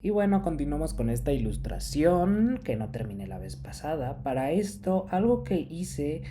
Y bueno, continuamos con esta ilustración que no terminé la vez pasada. Para esto, algo que hice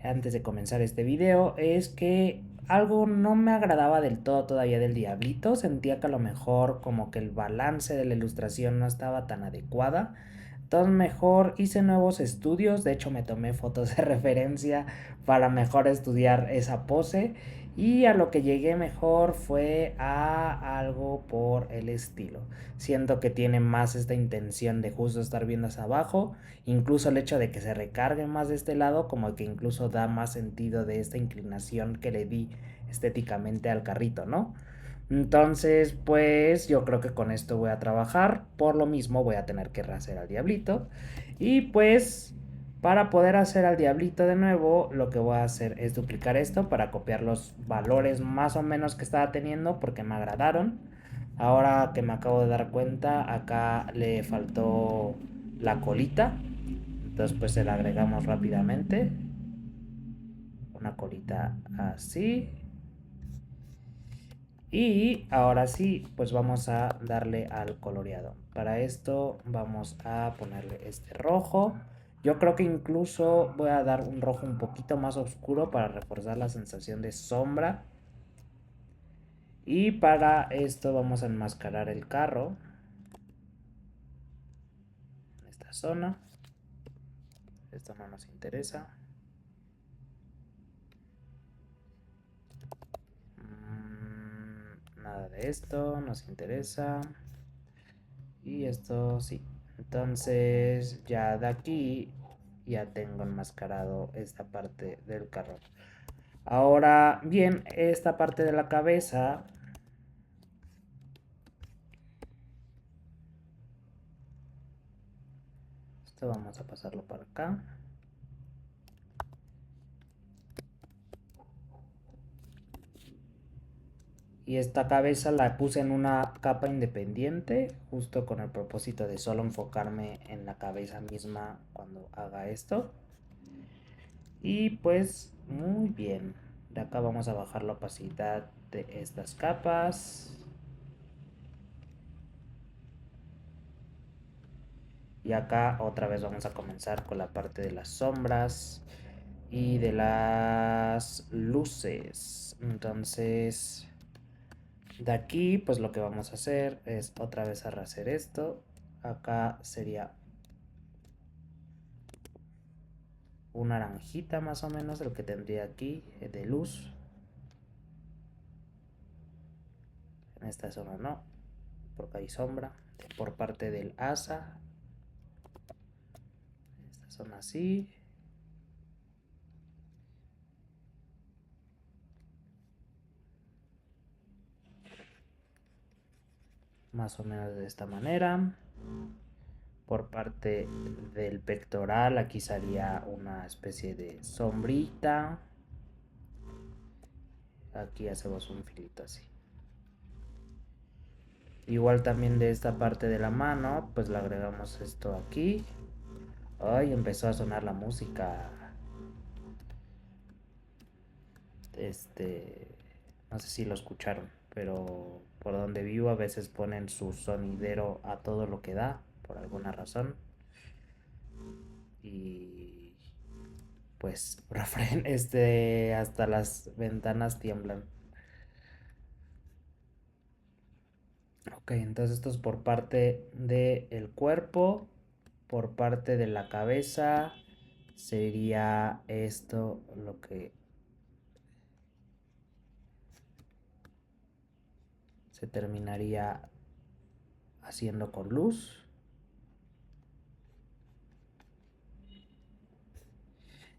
antes de comenzar este video es que algo no me agradaba del todo todavía del diablito. Sentía que a lo mejor como que el balance de la ilustración no estaba tan adecuada. Entonces mejor hice nuevos estudios, de hecho me tomé fotos de referencia para mejor estudiar esa pose y a lo que llegué mejor fue a algo por el estilo. Siento que tiene más esta intención de justo estar viendo hacia abajo, incluso el hecho de que se recargue más de este lado como que incluso da más sentido de esta inclinación que le di estéticamente al carrito, ¿no? Entonces, pues yo creo que con esto voy a trabajar. Por lo mismo voy a tener que rehacer al diablito. Y pues para poder hacer al diablito de nuevo, lo que voy a hacer es duplicar esto para copiar los valores más o menos que estaba teniendo porque me agradaron. Ahora que me acabo de dar cuenta, acá le faltó la colita. Entonces pues se la agregamos rápidamente. Una colita así. Y ahora sí, pues vamos a darle al coloreado. Para esto vamos a ponerle este rojo. Yo creo que incluso voy a dar un rojo un poquito más oscuro para reforzar la sensación de sombra. Y para esto vamos a enmascarar el carro en esta zona. Esto no nos interesa. Nada de esto nos interesa. Y esto sí. Entonces ya de aquí ya tengo enmascarado esta parte del carro. Ahora bien, esta parte de la cabeza, esto vamos a pasarlo para acá. Y esta cabeza la puse en una capa independiente, justo con el propósito de solo enfocarme en la cabeza misma cuando haga esto. Y pues muy bien. De acá vamos a bajar la opacidad de estas capas. Y acá otra vez vamos a comenzar con la parte de las sombras y de las luces. Entonces, de aquí, pues lo que vamos a hacer es otra vez a rehacer esto. Acá sería un naranjita más o menos el que tendría aquí de luz. En esta zona no, porque hay sombra. Por parte del asa, esta zona así. Más o menos de esta manera. Por parte del pectoral, aquí salía una especie de sombrita. Aquí hacemos un filito así. Igual también de esta parte de la mano, pues le agregamos esto aquí. Ay, empezó a sonar la música. Este, no sé si lo escucharon, pero por donde vivo a veces ponen su sonidero a todo lo que da, por alguna razón. Y pues, refren, hasta las ventanas tiemblan. Ok, entonces esto es por parte del cuerpo, por parte de la cabeza sería esto lo que se terminaría haciendo con luz.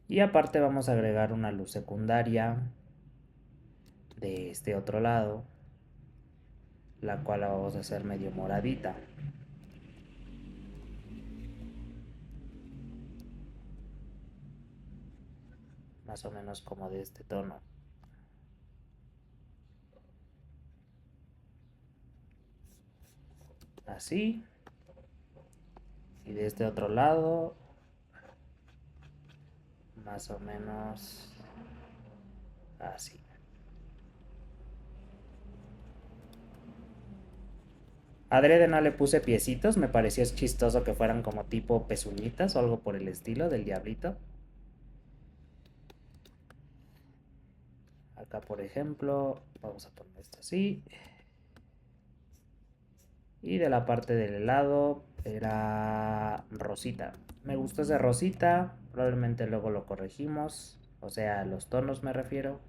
Y aparte vamos a agregar una luz secundaria de este otro lado, la cual la vamos a hacer medio moradita. Más o menos como de este tono. Así. Y de este otro lado, más o menos así. Adrede no le puse piecitos, me pareció chistoso que fueran como tipo pezuñitas o algo por el estilo del diablito. Acá, por ejemplo, vamos a poner esto así. Y de la parte del helado era rosita. Me gustó ese rosita, probablemente luego lo corregimos. O sea, los tonos me refiero.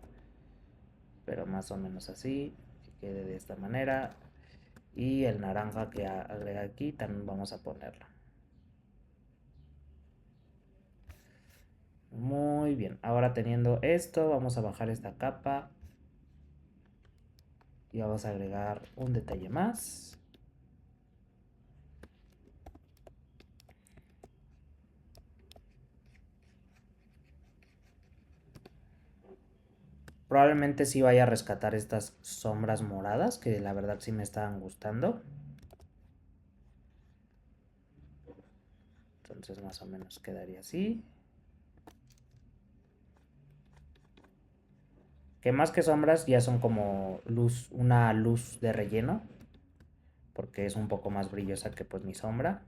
Pero más o menos así, que quede de esta manera. Y el naranja que agrega aquí también vamos a ponerlo. Muy bien, ahora teniendo esto, vamos a bajar esta capa y vamos a agregar un detalle más. Probablemente sí vaya a rescatar estas sombras moradas, que la verdad sí me estaban gustando. Entonces más o menos quedaría así. Que más que sombras ya son como luz, una luz de relleno. Porque es un poco más brillosa que pues mi sombra.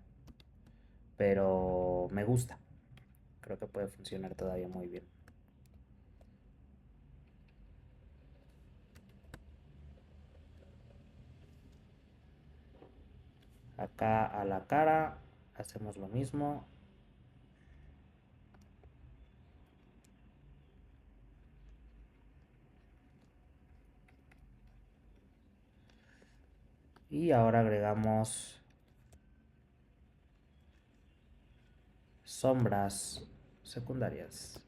Pero me gusta. Creo que puede funcionar todavía muy bien. Acá a la cara hacemos lo mismo. Y ahora agregamos sombras secundarias.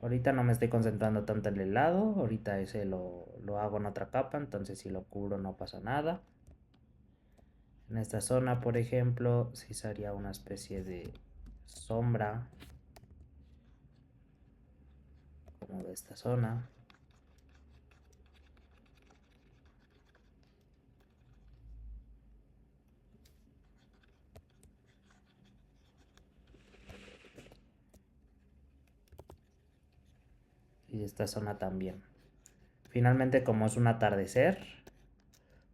Ahorita no me estoy concentrando tanto en el lado, ahorita ese lo hago en otra capa, entonces si lo cubro no pasa nada. En esta zona, por ejemplo, sí se haría una especie de sombra, como de esta zona. Y de esta zona también. Finalmente, como es un atardecer,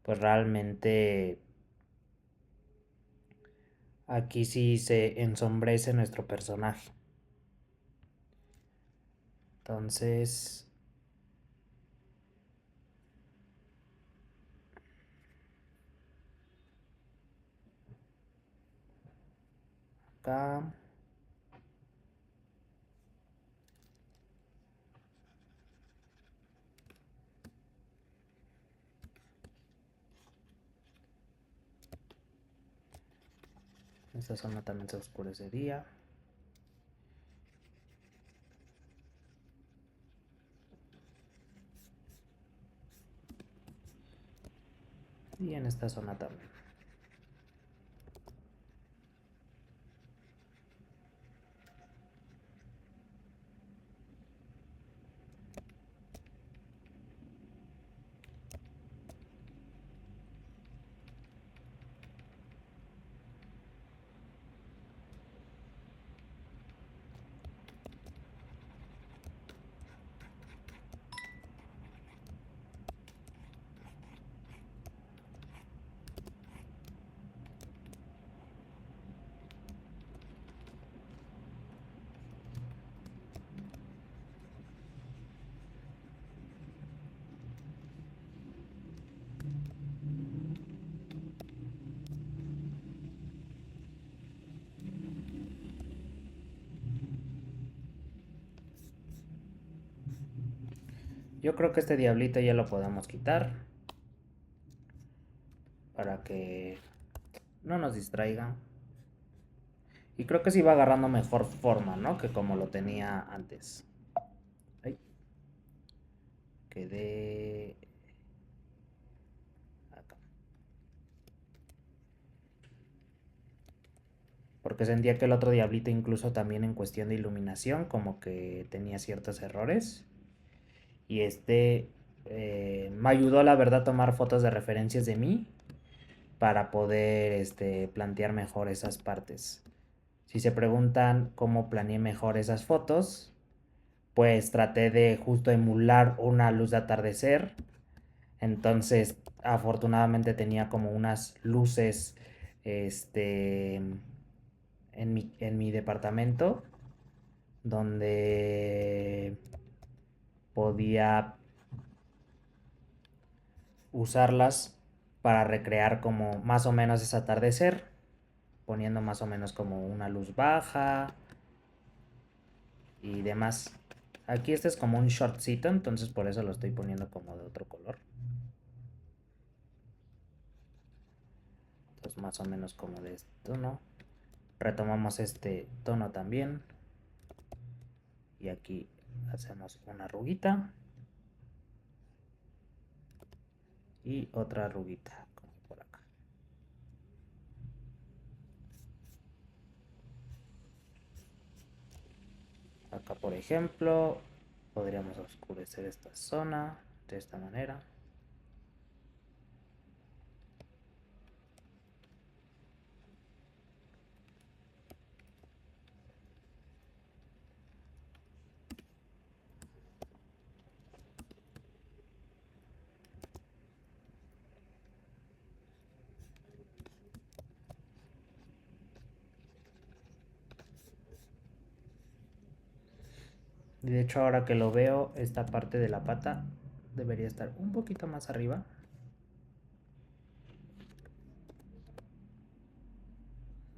pues realmente aquí sí se ensombrece nuestro personaje. Entonces, acá. Esta zona también se oscurecería. Y en esta zona también. Yo creo que este diablito ya lo podemos quitar para que no nos distraiga. Y creo que sí va agarrando mejor forma, ¿no? Que como lo tenía antes. Ay, quedé acá. Porque sentía que el otro diablito incluso también en cuestión de iluminación como que tenía ciertos errores. Y este me ayudó la verdad a tomar fotos de referencias de mí para poder plantear mejor esas partes. Si se preguntan cómo planeé mejor esas fotos, pues traté de justo emular una luz de atardecer Entonces, afortunadamente tenía como unas luces, en mi departamento donde podía usarlas para recrear como más o menos ese atardecer, poniendo más o menos como una luz baja y demás. Aquí este es como un shortcito, entonces por eso lo estoy poniendo como de otro color. Entonces más o menos como de este tono. Retomamos este tono también. Y aquí hacemos una arruguita. Y otra arruguita, como por acá. Acá por ejemplo, podríamos oscurecer esta zona de esta manera. Y de hecho ahora que lo veo, esta parte de la pata debería estar un poquito más arriba.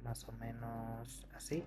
Más o menos así.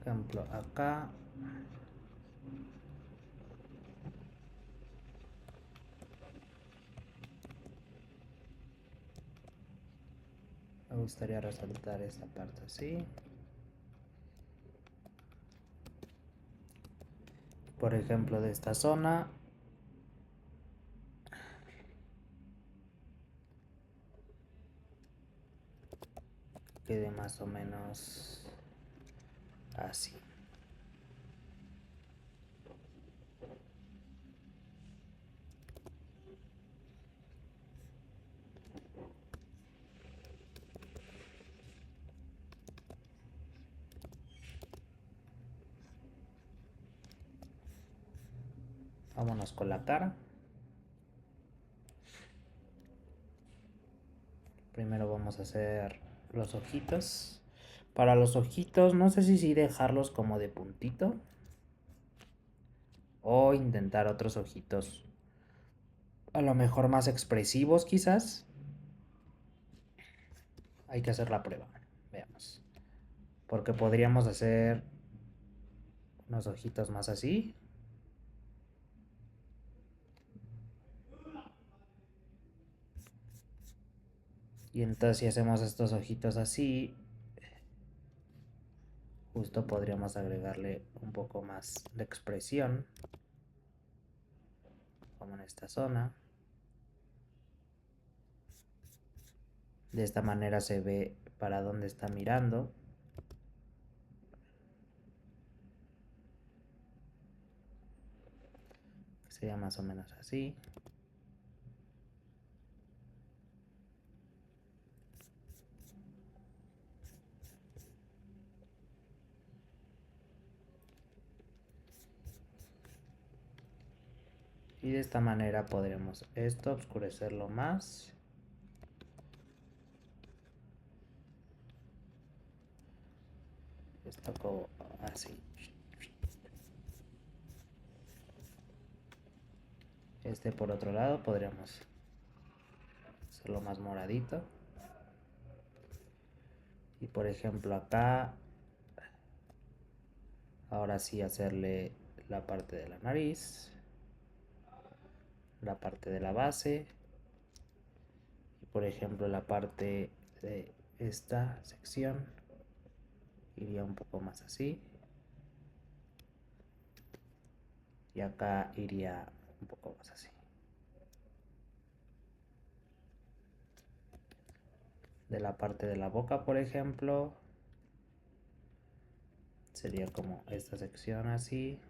Por ejemplo, acá. Me gustaría resaltar esta parte así. Por ejemplo, de esta zona. Quede más o menos así. Vámonos con la cara. Primero vamos a hacer los ojitos. Para los ojitos, no sé si dejarlos como de puntito. O intentar otros ojitos. A lo mejor más expresivos quizás. Hay que hacer la prueba. Veamos. Porque podríamos hacer unos ojitos más así. Y entonces si hacemos estos ojitos así, justo podríamos agregarle un poco más de expresión. Como en esta zona. De esta manera se ve para dónde está mirando. Sería más o menos así. Y de esta manera podremos esto oscurecerlo más. Esto como así. Este por otro lado podríamos hacerlo más moradito. Y por ejemplo acá, ahora sí hacerle la parte de la nariz, la parte de la base y por ejemplo la parte de esta sección iría un poco más así y acá iría un poco más así. De la parte de la boca, por ejemplo, sería como esta sección así.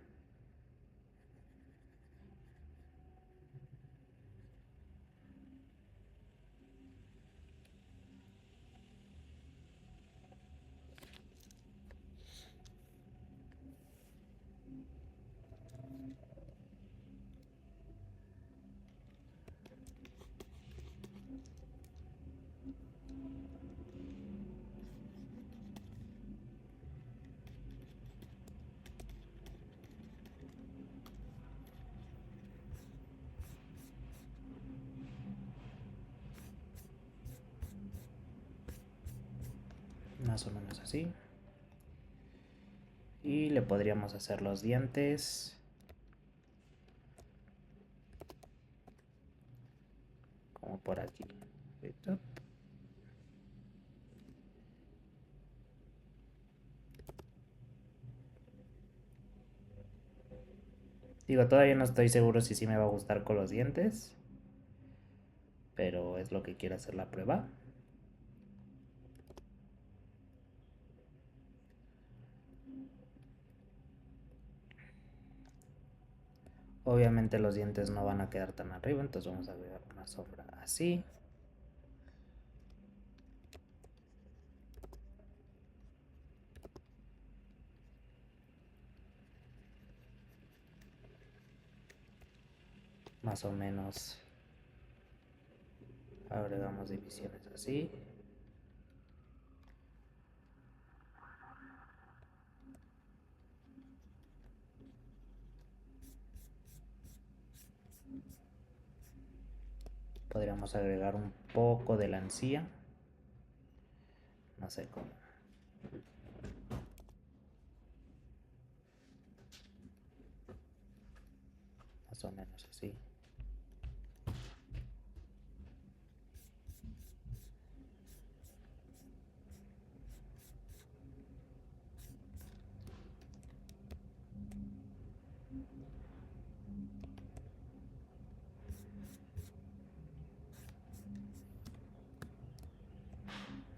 Más o menos así. Y le podríamos hacer los dientes como por aquí. Digo, todavía no estoy seguro si sí me va a gustar con los dientes, pero es lo que quiero hacer la prueba. Obviamente los dientes no van a quedar tan arriba, entonces vamos a agregar una sombra así. Más o menos agregamos divisiones así. Podríamos agregar un poco de la encía. No sé cómo. Más o menos así.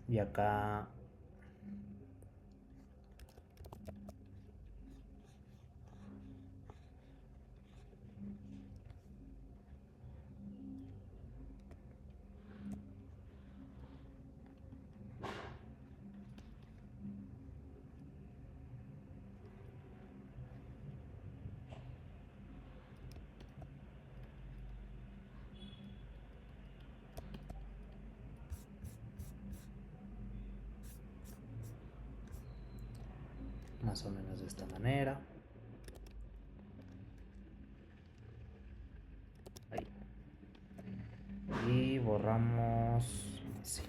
Y acá más o menos de esta manera. Ahí. Y borramos así.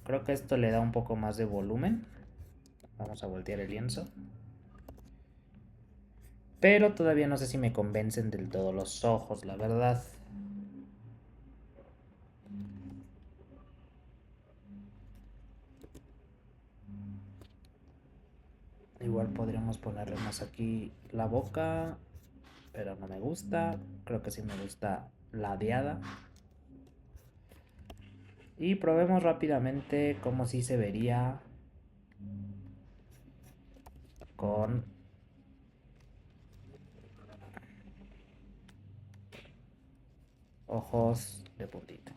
Creo que esto le da un poco más de volumen. Vamos a voltear el lienzo. Pero todavía no sé si me convencen del todo los ojos, la verdad. Igual podríamos ponerle más aquí la boca, pero no me gusta. Creo que sí me gusta ladeada. Y probemos rápidamente cómo sí se vería con ojos de puntito.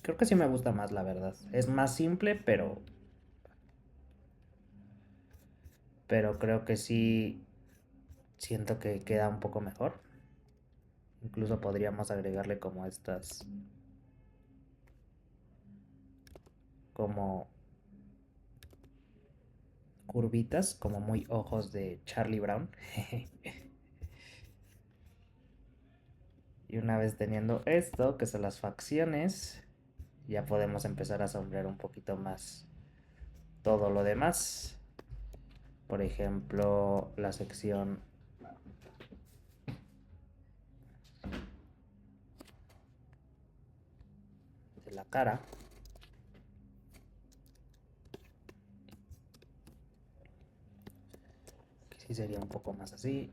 Creo que sí me gusta más, la verdad. Es más simple, pero creo que sí siento que queda un poco mejor. Incluso podríamos agregarle como estas, como curvitas, como muy ojos de Charlie Brown. Y una vez teniendo esto, que son las facciones, ya podemos empezar a sombrear un poquito más todo lo demás. Por ejemplo, la sección de la cara. Que sí sería un poco más así.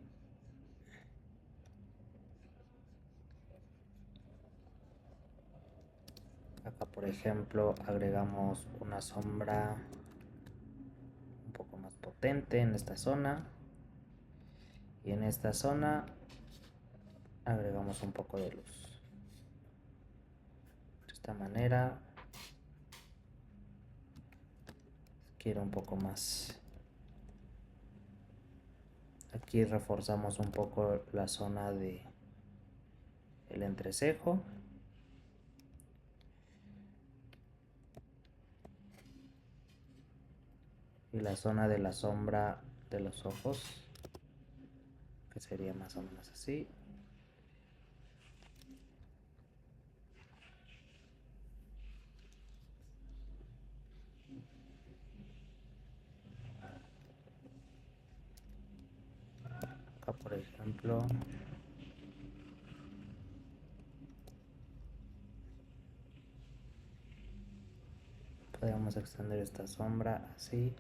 Acá, por ejemplo, agregamos una sombra un poco más potente en esta zona. Y en esta zona agregamos un poco de luz. De esta manera quiero un poco más. Aquí reforzamos un poco la zona de el entrecejo. Y la zona de la sombra de los ojos, que sería más o menos así. Acá, por ejemplo, podemos extender esta sombra así.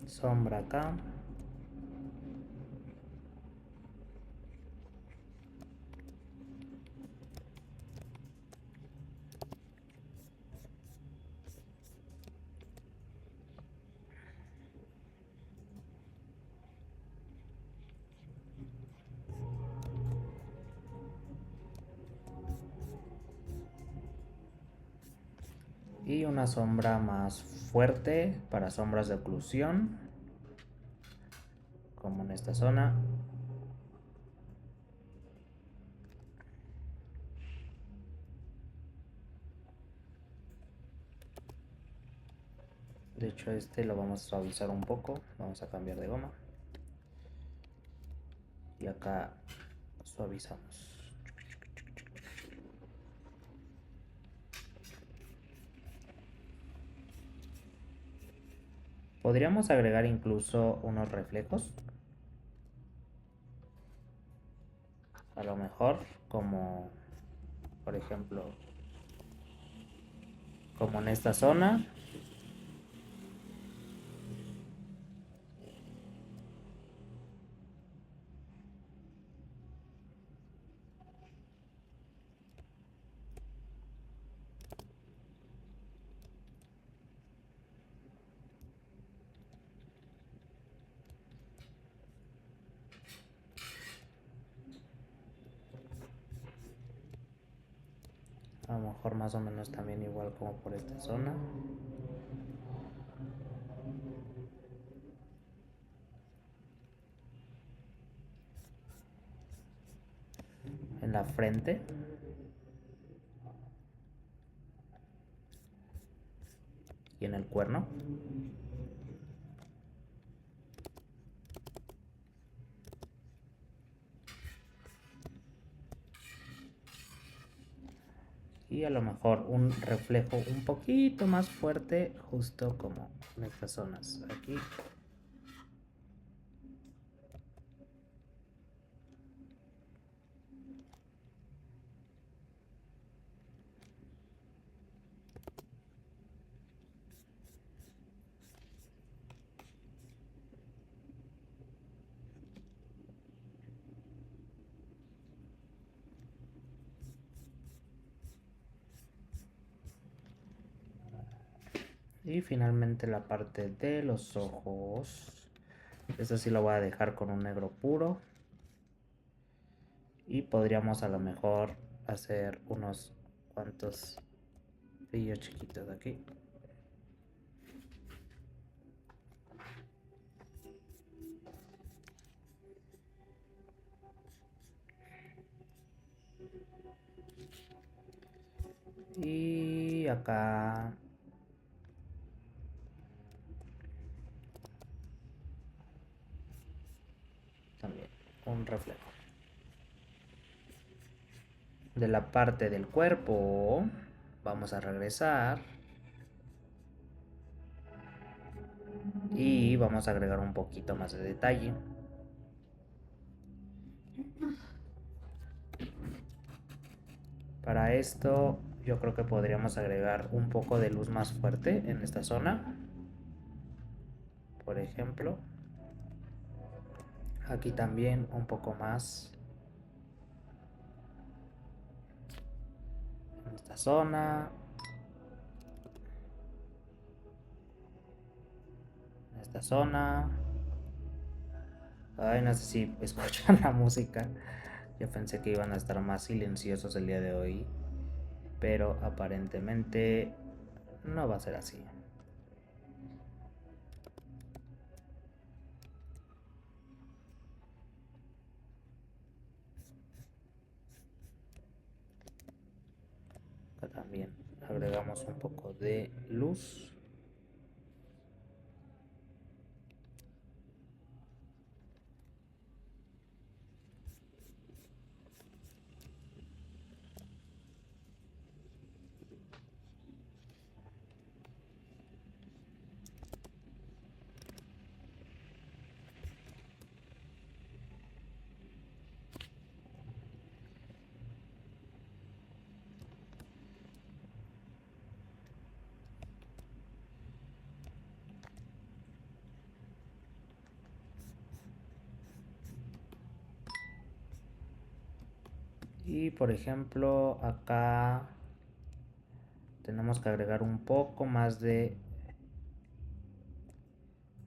Sombra acá. Y una sombra más fuerte para sombras de oclusión, como en esta zona. De hecho, este lo vamos a suavizar un poco. Vamos a cambiar de goma. Y acá suavizamos. Podríamos agregar incluso unos reflejos. A lo mejor, como por ejemplo, como en esta zona. A lo mejor más o menos también igual como por esta zona. En la frente. Y en el cuerno. Y a lo mejor un reflejo un poquito más fuerte, justo como en estas zonas. Aquí. Y finalmente la parte de los ojos. Esta sí lo voy a dejar con un negro puro. Y podríamos a lo mejor hacer unos cuantos brillos chiquitos aquí. Y acá también un reflejo. De la parte del cuerpo vamos a regresar y vamos a agregar un poquito más de detalle. Para esto yo creo que podríamos agregar un poco de luz más fuerte en esta zona. Por ejemplo, aquí también un poco más en esta zona, en esta zona. Ay, no sé si escuchan la música. Yo pensé que iban a estar más silenciosos el día de hoy, pero aparentemente no va a ser así. Acá también agregamos un poco de luz. Y por ejemplo, acá tenemos que agregar un poco más de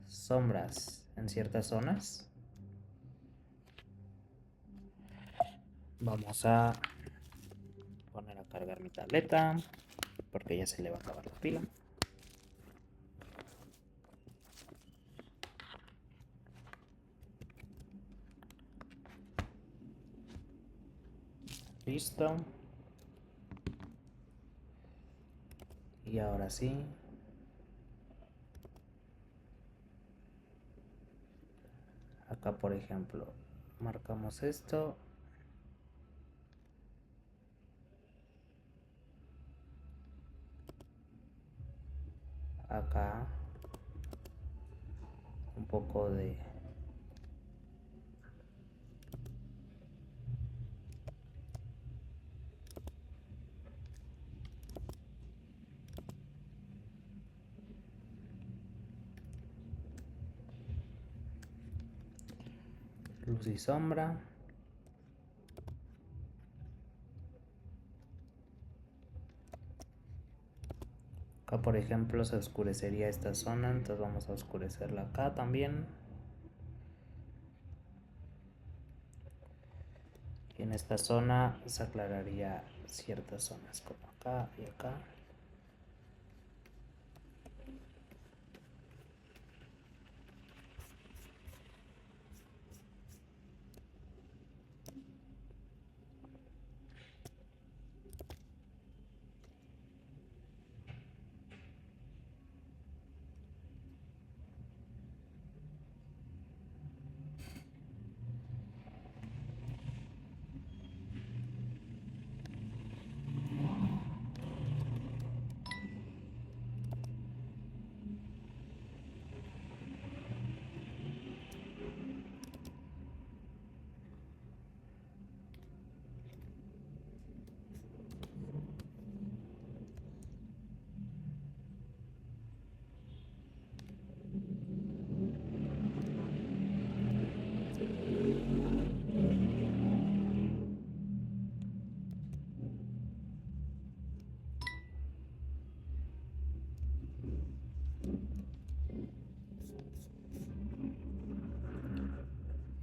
sombras en ciertas zonas. Vamos a poner a cargar mi tableta porque ya se le va a acabar la pila. Listo. Y ahora sí. Acá por ejemplo, marcamos esto. Acá un poco de luz y sombra. Acá por ejemplo se oscurecería esta zona, entonces vamos a oscurecerla acá también. Y en esta zona se aclararía ciertas zonas como acá y acá.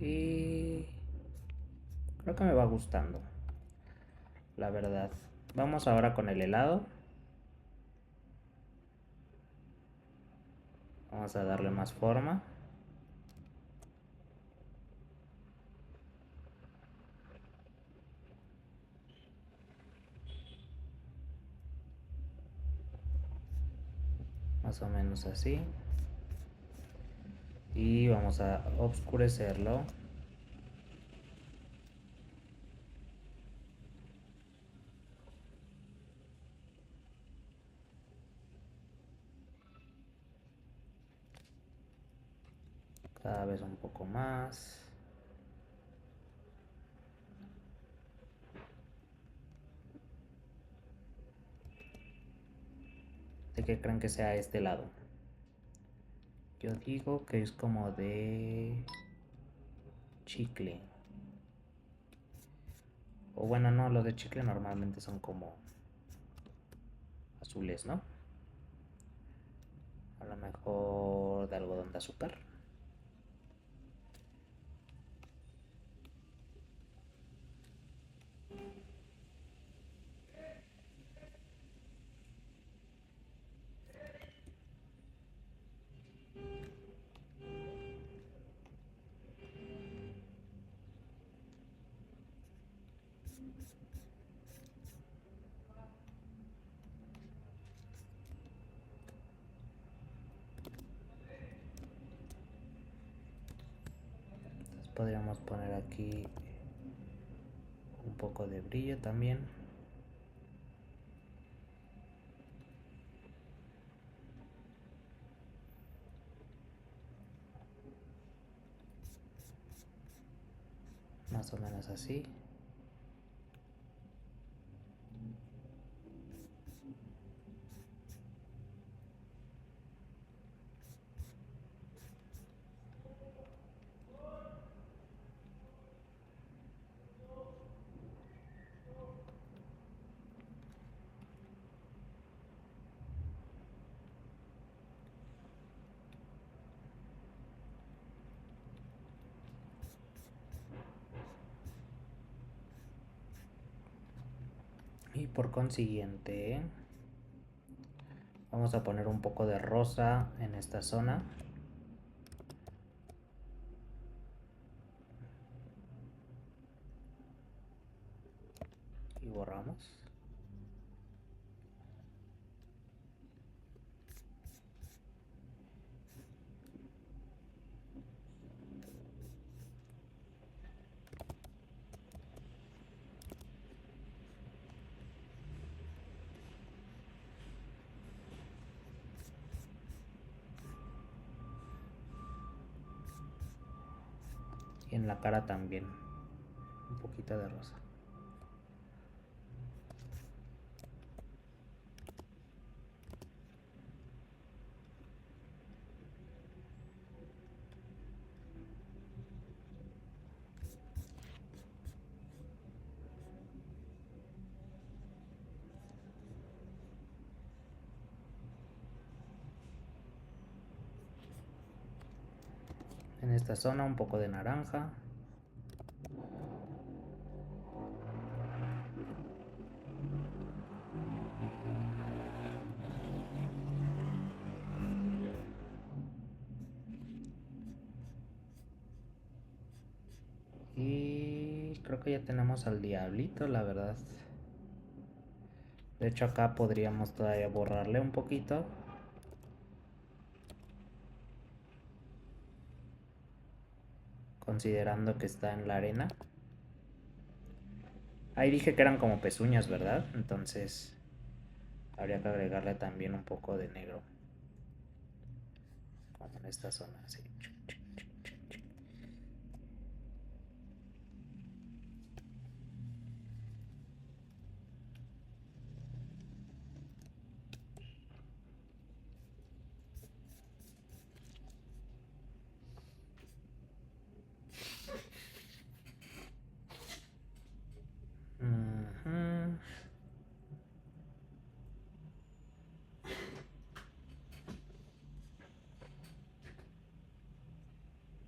Y creo que me va gustando, la verdad. Vamos ahora con el helado. Vamos a darle más forma. Más o menos así. Y vamos a oscurecerlo. Cada vez un poco más. ¿De qué creen que sea este lado? Yo digo que es como de chicle. O bueno, no, los de chicle normalmente son como azules, ¿no? A lo mejor de algodón de azúcar. Entonces podríamos poner aquí un poco de brillo también. Más o menos así. Y por consiguiente vamos a poner un poco de rosa en esta zona. Y borramos. Y en la cara también. Un poquito de rosa. En esta zona un poco de naranja. Y creo que ya tenemos al diablito, la verdad. De hecho acá podríamos todavía borrarle un poquito. Considerando que está en la arena. Ahí dije que eran como pezuñas, ¿verdad? Entonces habría que agregarle también un poco de negro. Como en esta zona, así. Ujú.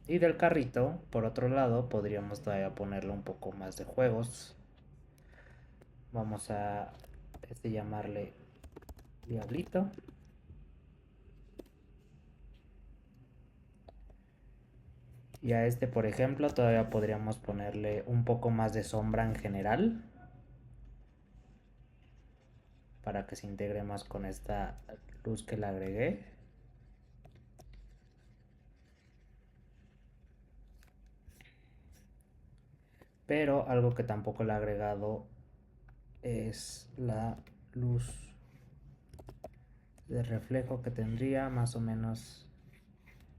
Y del carrito, por otro lado, podríamos todavía ponerle un poco más de juegos. Vamos a llamarle Diablito. Y a este, por ejemplo, todavía podríamos ponerle un poco más de sombra en general, para que se integre más con esta luz que le agregué. Pero algo que tampoco le he agregado es la luz de reflejo que tendría más o menos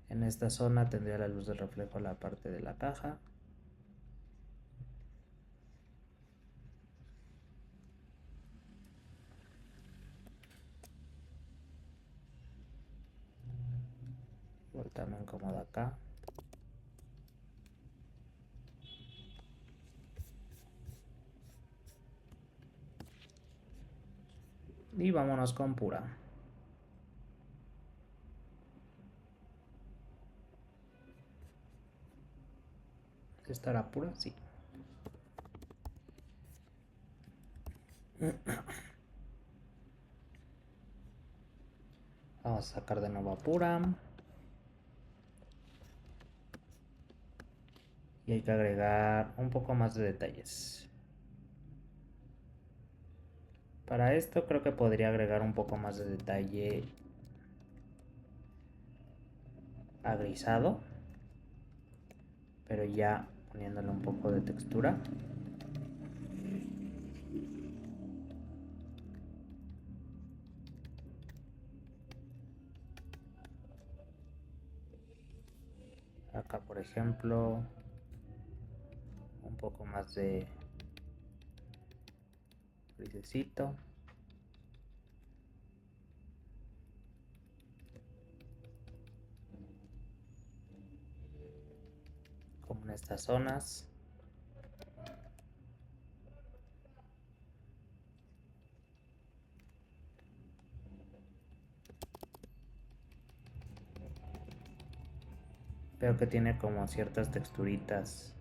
en esta zona. Tendría la luz de reflejo en la parte de la caja. Igual también como de acá. Y vámonos con pura. ¿Estará pura? Sí. Vamos a sacar de nuevo a pura. Y hay que agregar un poco más de detalles. Para esto creo que podría agregar un poco más de detalle agrisado, pero ya poniéndole un poco de textura. Acá, por ejemplo, un poco más de grisecito. Como en estas zonas. Veo que tiene como ciertas texturitas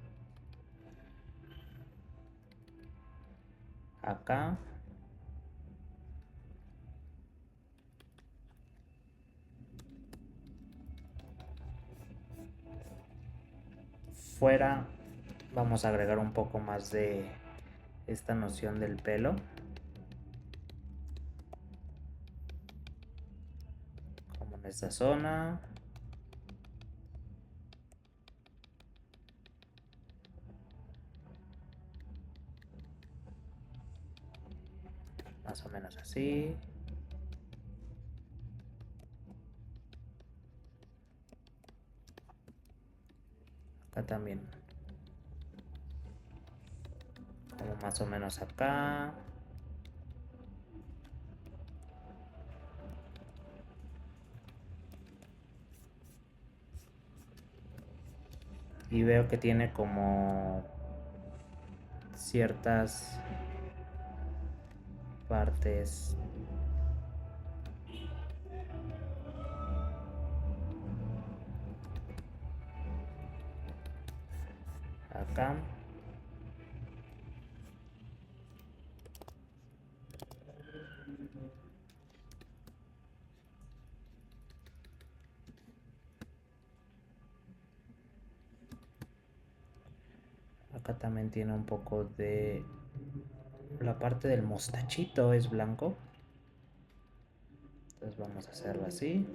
acá. Fuera vamos a agregar un poco más de esta noción del pelo. Como en esta zona. Más o menos así. Acá también. Como más o menos acá. Y veo que tiene como ciertas partes acá. Acá también tiene un poco de la parte del mostachito es blanco. Entonces vamos a hacerlo así.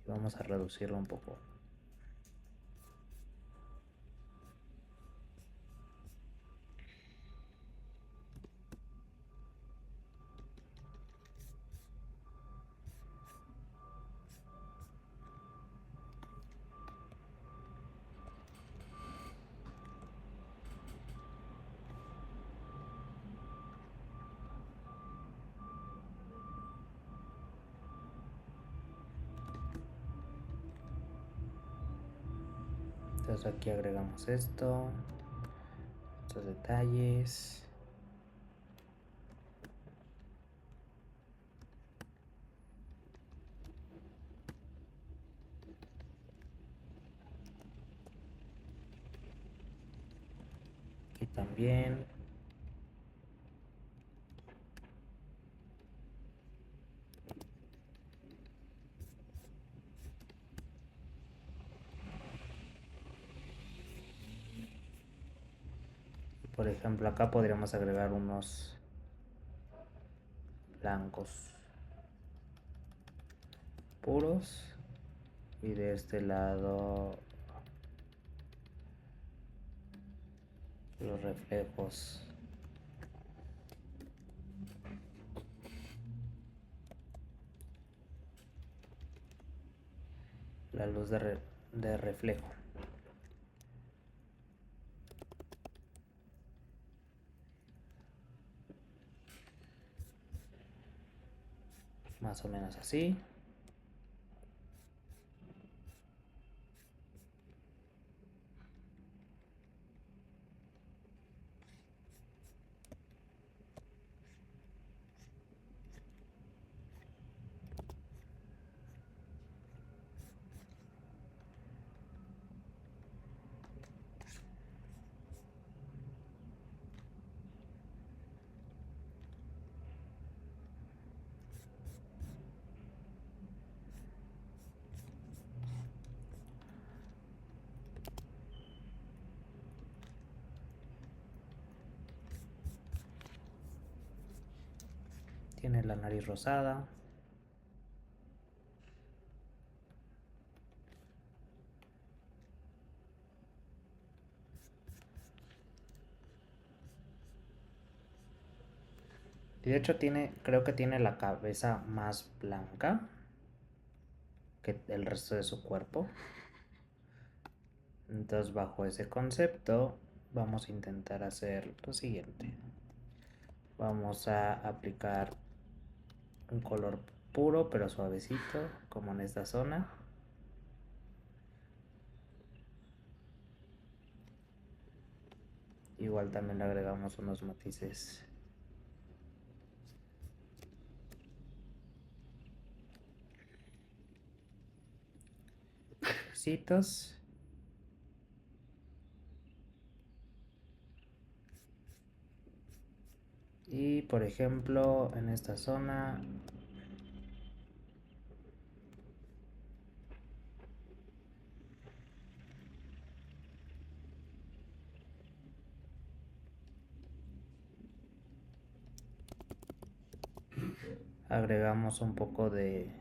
Y vamos a reducirlo un poco. Entonces aquí agregamos esto, estos detalles. también. Por ejemplo, acá podríamos agregar unos blancos puros y de este lado los reflejos. La luz de reflejo. Más o menos así. Tiene la nariz rosada. Y de hecho creo que tiene la cabeza más blanca que el resto de su cuerpo. Entonces, bajo ese concepto, vamos a intentar hacer lo siguiente. Vamos a aplicar un color puro pero suavecito, como en esta zona. Igual también le agregamos unos matices citos. Y por ejemplo, en esta zona agregamos un poco de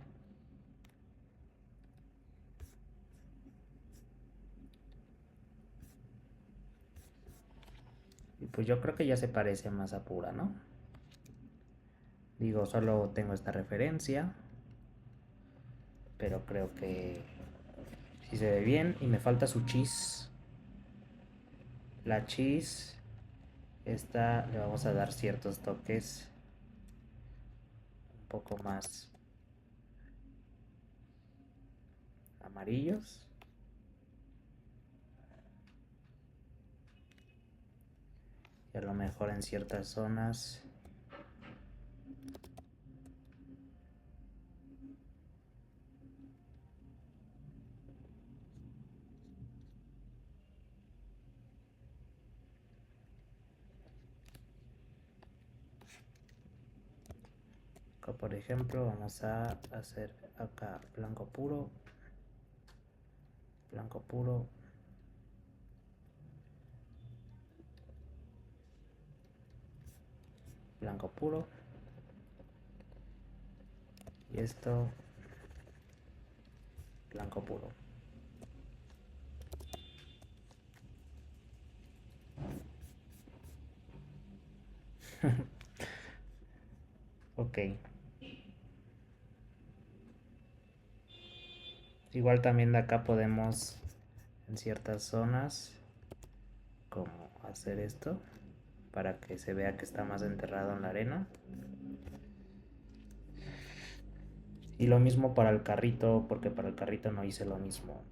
y pues yo creo que ya se parece más a pura, ¿no? Digo, solo tengo esta referencia, pero creo que sí se ve bien. Y me falta su cheese. La cheese, esta le vamos a dar ciertos toques un poco más amarillos. Y a lo mejor en ciertas zonas acá, por ejemplo, vamos a hacer acá blanco puro, blanco puro, blanco puro, y esto blanco puro. Ok. Igual también de acá podemos en ciertas zonas como hacer esto para que se vea que está más enterrado en la arena. Y lo mismo para el carrito, porque para el carrito no hice lo mismo.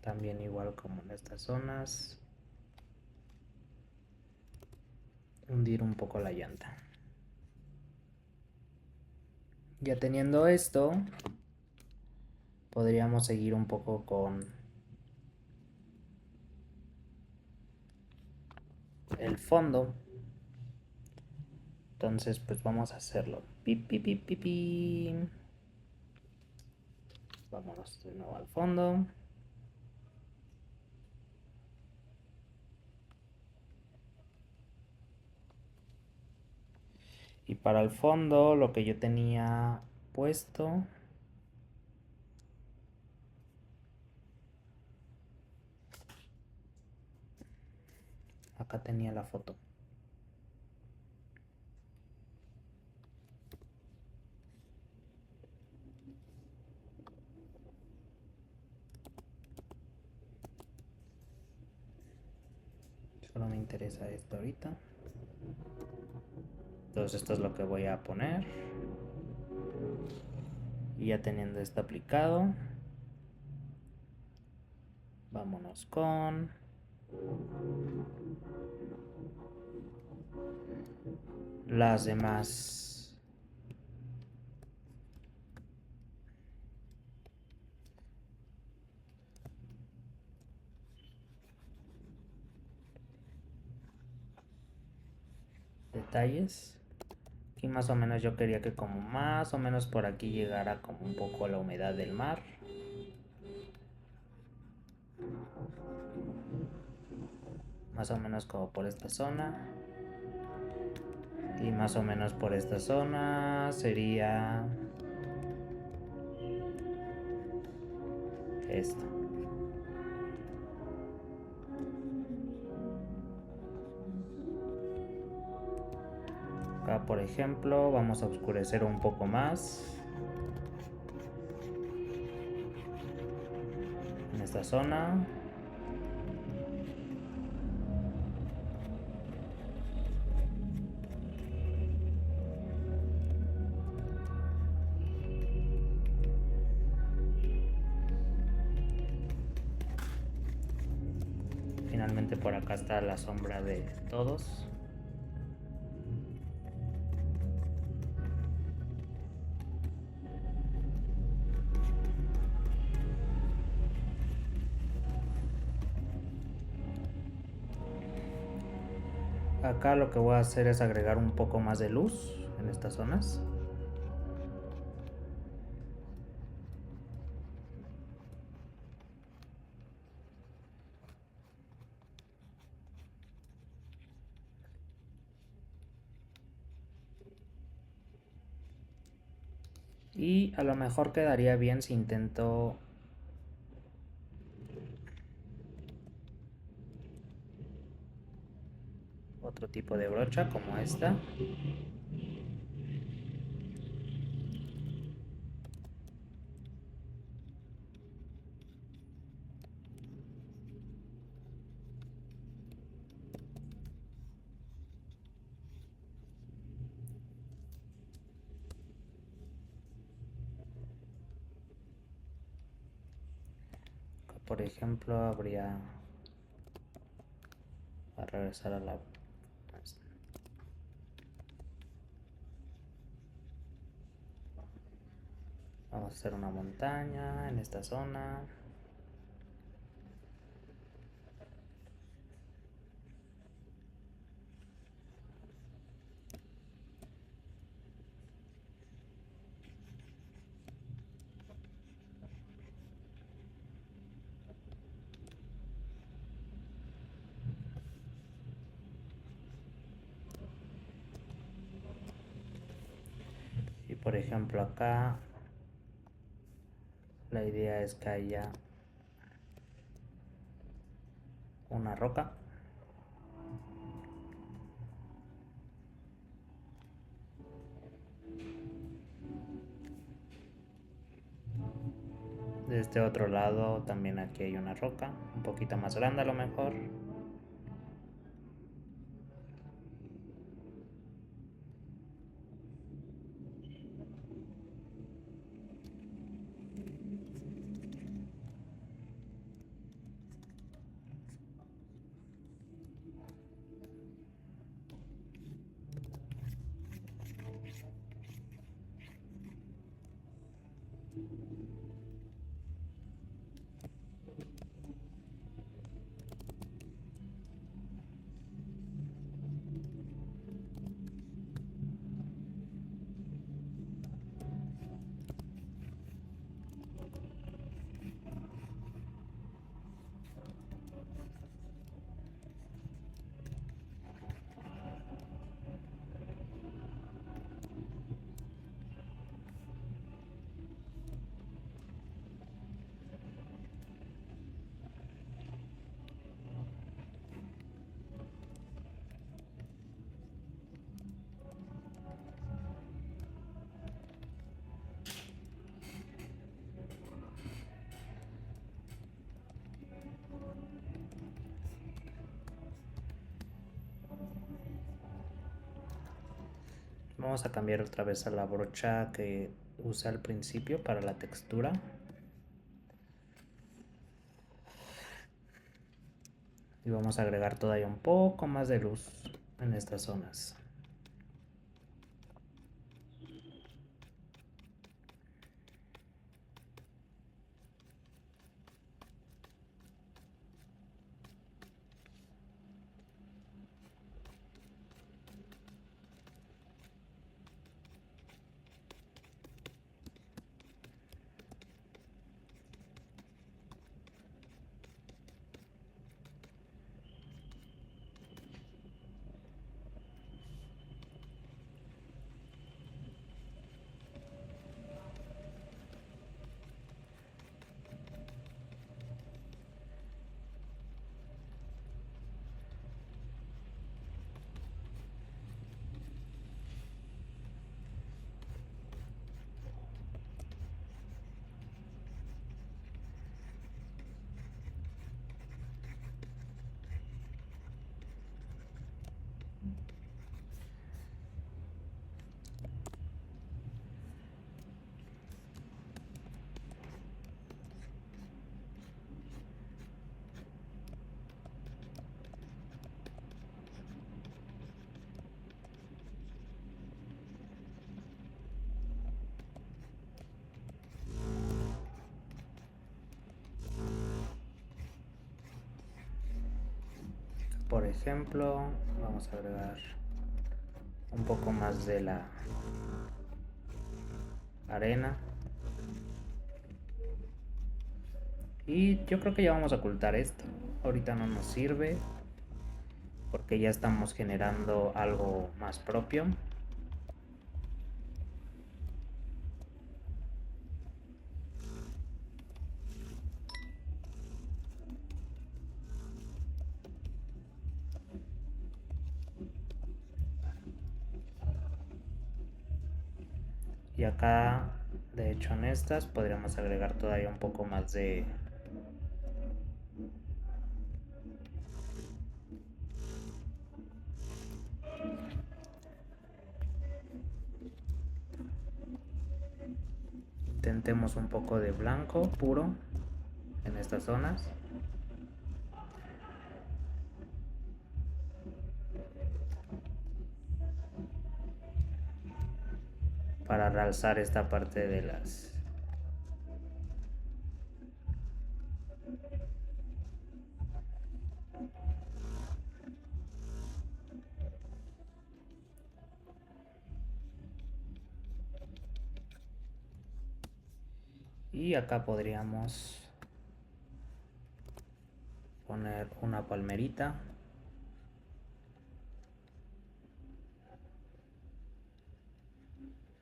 También igual como en estas zonas. Hundir un poco la llanta. Ya teniendo esto, podríamos seguir un poco con el fondo. Entonces pues vamos a hacerlo. Pi, pi, pi, pi, pi. Vámonos de nuevo al fondo. Y para el fondo lo que yo tenía puesto, acá tenía la foto. Solo me interesa esto ahorita. Entonces esto es lo que voy a poner. Y ya teniendo esto aplicado, vámonos con las demás. Detalles. Aquí más o menos yo quería que como más o menos por aquí llegara como un poco la humedad del mar. Más o menos como por esta zona. Y más o menos por esta zona sería esto. Acá por ejemplo vamos a oscurecer un poco más. En esta zona. Finalmente por acá está la sombra de todos. Acá lo que voy a hacer es agregar un poco más de luz en estas zonas. Y a lo mejor quedaría bien si intento otro tipo de brocha como esta. Por ejemplo, habría a regresar a la. Vamos a hacer una montaña en esta zona. Y por ejemplo acá la idea es que haya una roca. De este otro lado también aquí hay una roca, un poquito más grande a lo mejor. Vamos a cambiar otra vez a la brocha que usé al principio para la textura. Y vamos a agregar todavía un poco más de luz en estas zonas. Por ejemplo, vamos a agregar un poco más de la arena. Y yo creo que ya vamos a ocultar esto. Ahorita no nos sirve porque ya estamos generando algo más propio. Y acá, de hecho, en estas podríamos agregar todavía un poco más de intentemos un poco de blanco puro en estas zonas. Para realzar esta parte de las... Y acá podríamos poner una palmerita.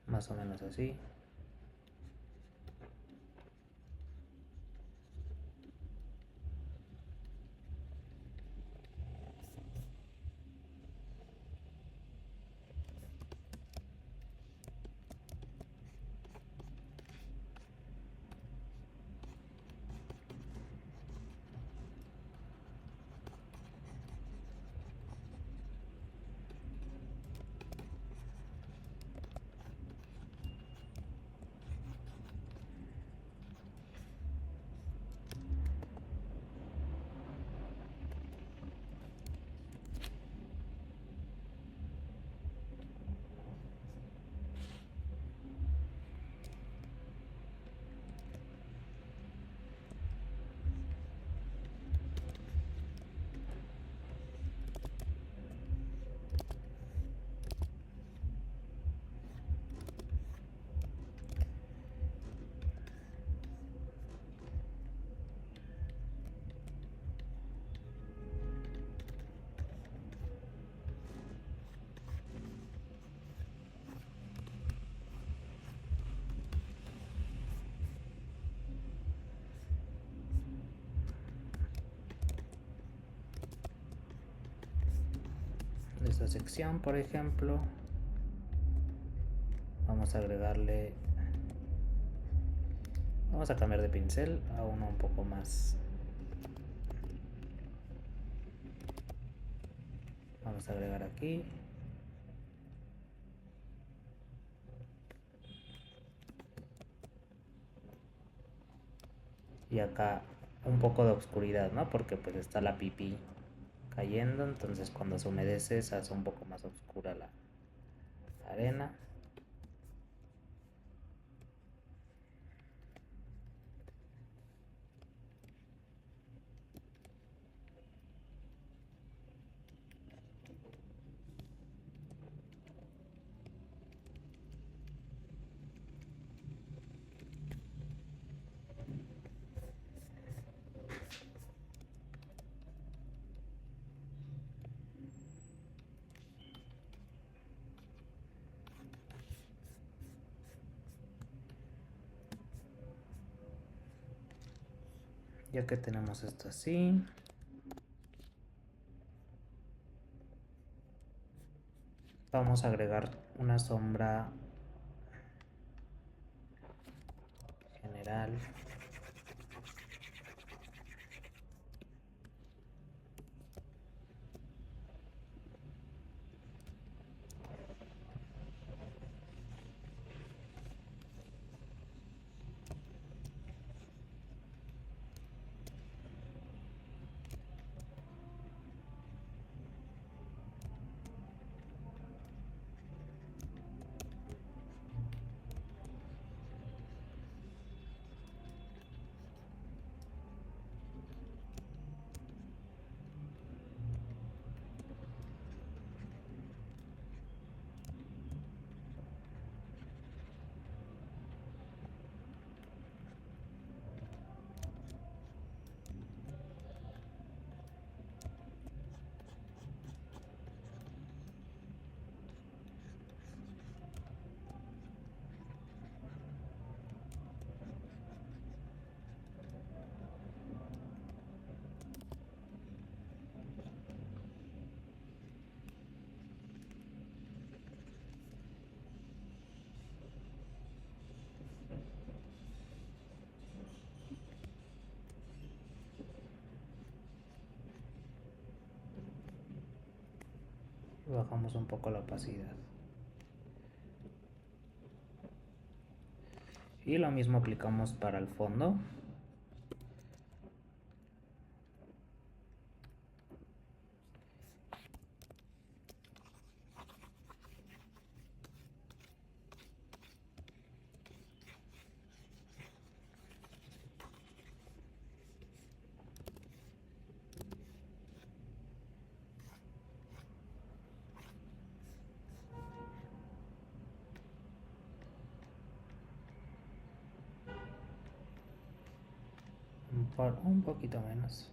Más o menos así. Esta sección, por ejemplo, vamos a agregarle, vamos a cambiar de pincel a uno un poco más, vamos a agregar aquí Y acá un poco de oscuridad, ¿no? Porque pues está la pipí cayendo, entonces cuando se humedece se hace un poco más oscura la arena. Ya que tenemos esto así, vamos a agregar una sombra general. Y bajamos un poco la opacidad. Y lo mismo aplicamos para el fondo. Un poquito menos.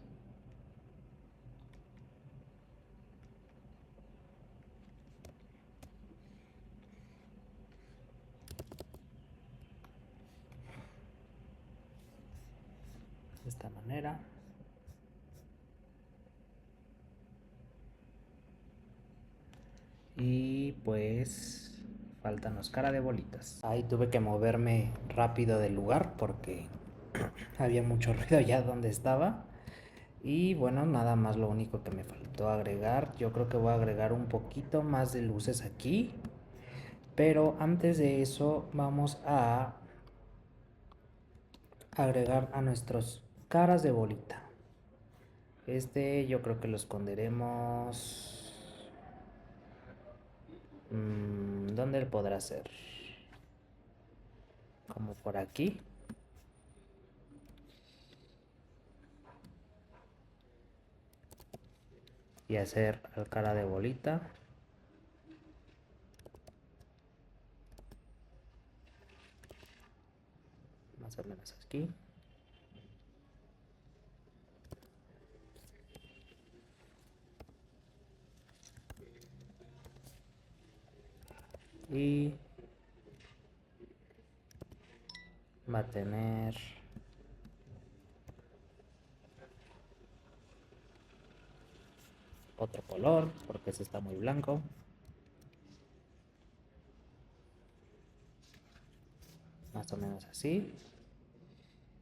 De esta manera. Y pues faltanos cara de bolitas. Ahí tuve que moverme rápido del lugar porque había mucho ruido ya donde estaba. Y bueno, nada más lo único que me faltó agregar. Yo creo que voy a agregar un poquito más de luces aquí. Pero antes de eso vamos a agregar a nuestros caras de bolita. Este yo creo que lo esconderemos. ¿Dónde podrá ser? Como por aquí. Y hacer al cara de bolita. Más o menos aquí. Y va a tener otro color porque ese está muy blanco. Más o menos así.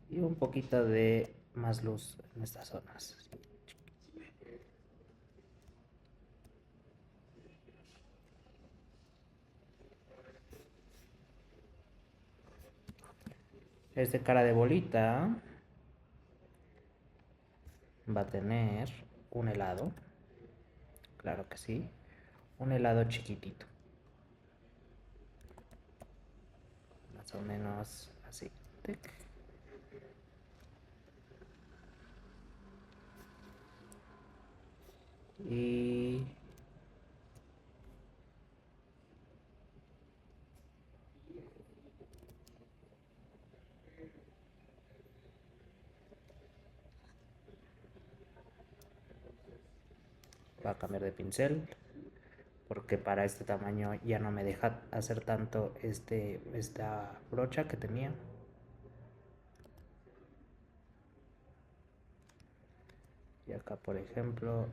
Y un poquito de más luz en estas zonas. Este cara de bolita va a tener un helado, claro que sí, un helado chiquitito, más o menos así. Tic. Y va a cambiar de pincel porque para este tamaño ya no me deja hacer tanto esta brocha que tenía. Y acá, por ejemplo,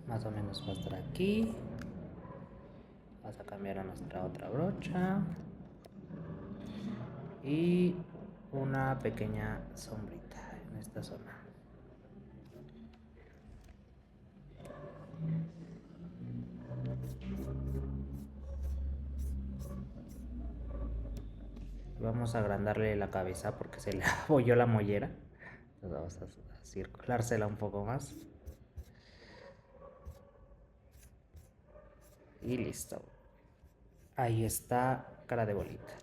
más o menos va a estar aquí. Vamos a cambiar a nuestra otra brocha. Y una pequeña sombrita en esta zona. Vamos a agrandarle la cabeza porque se le abolló la mollera. Entonces vamos a circulársela un poco más. Y listo. Ahí está, cara de bolita.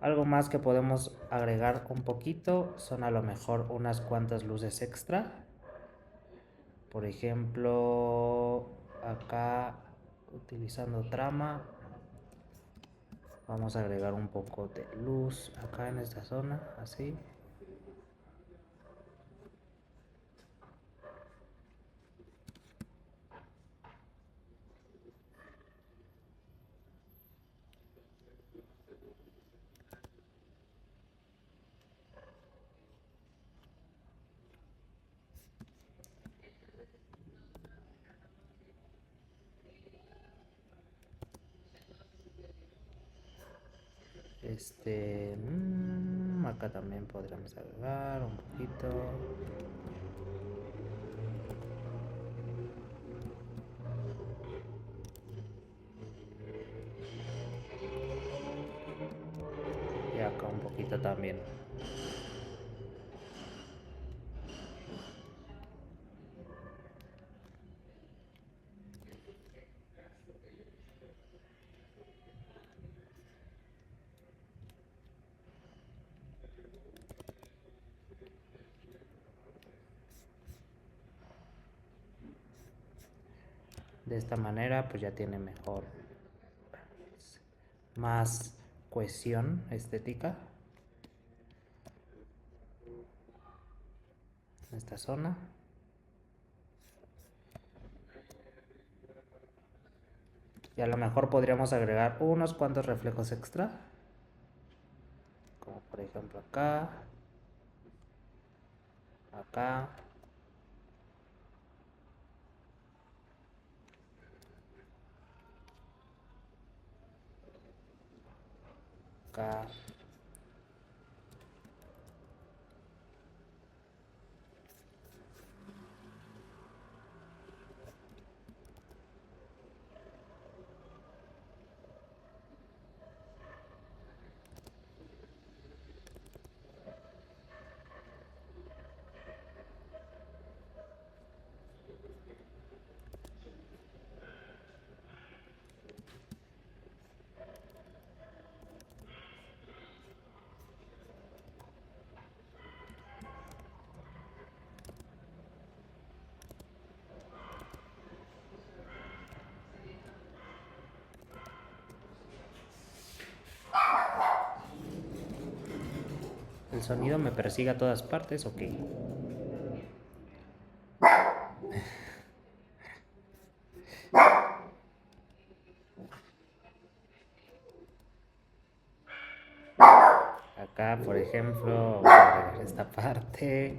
Algo más que podemos agregar un poquito son a lo mejor unas cuantas luces extra. Por ejemplo, acá utilizando trama, vamos a agregar un poco de luz acá en esta zona, así. Acá también podríamos agregar un poquito. Y acá un poquito también. De esta manera pues ya tiene mejor, más cohesión estética en esta zona. Y a lo mejor podríamos agregar unos cuantos reflejos extra, como por ejemplo acá, acá, acá. ¿El sonido me persigue a todas partes o qué? Acá, por ejemplo, vamos a agregar esta parte.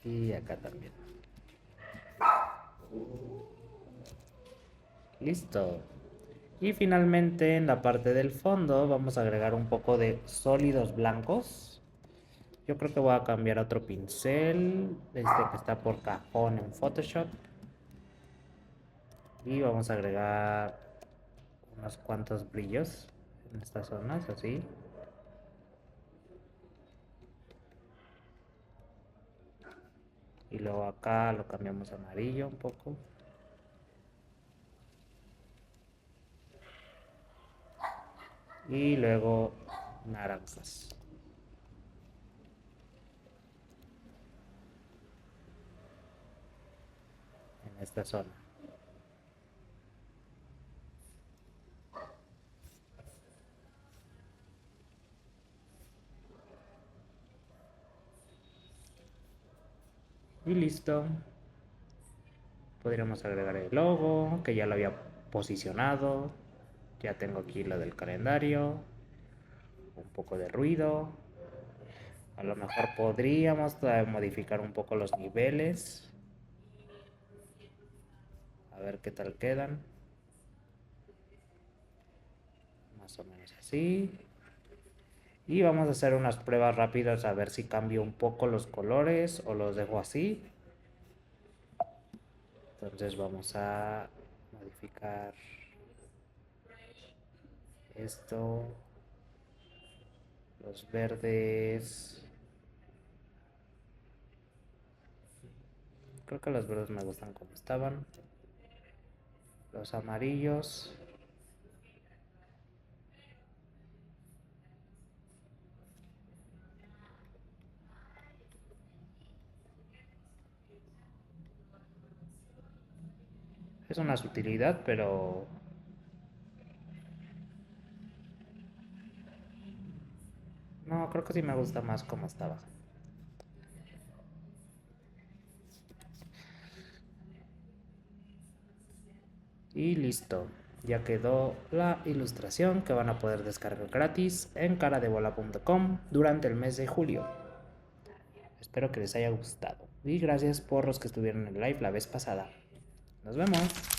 Y acá también. Listo. Y finalmente en la parte del fondo vamos a agregar un poco de sólidos blancos. Yo creo que voy a cambiar a otro pincel, este que está por cajón en Photoshop. Y vamos a agregar unos cuantos brillos en estas zonas, así. Y luego acá lo cambiamos a amarillo un poco. Y luego naranjas. En esta zona. Y listo. Podríamos agregar el logo, que ya lo había posicionado. Ya tengo aquí lo del calendario. Un poco de ruido. A lo mejor podríamos modificar un poco los niveles. A ver qué tal quedan. Más o menos así. Y vamos a hacer unas pruebas rápidas a ver si cambio un poco los colores o los dejo así. Entonces vamos a modificar esto. Los verdes. Creo que los verdes me gustan como estaban. Los amarillos. Es una sutilidad, pero no, creo que sí me gusta más como estaba. Y listo. Ya quedó la ilustración que van a poder descargar gratis en caradebola.com durante el mes de julio. Espero que les haya gustado. Y gracias por los que estuvieron en el live la vez pasada. Nos vemos.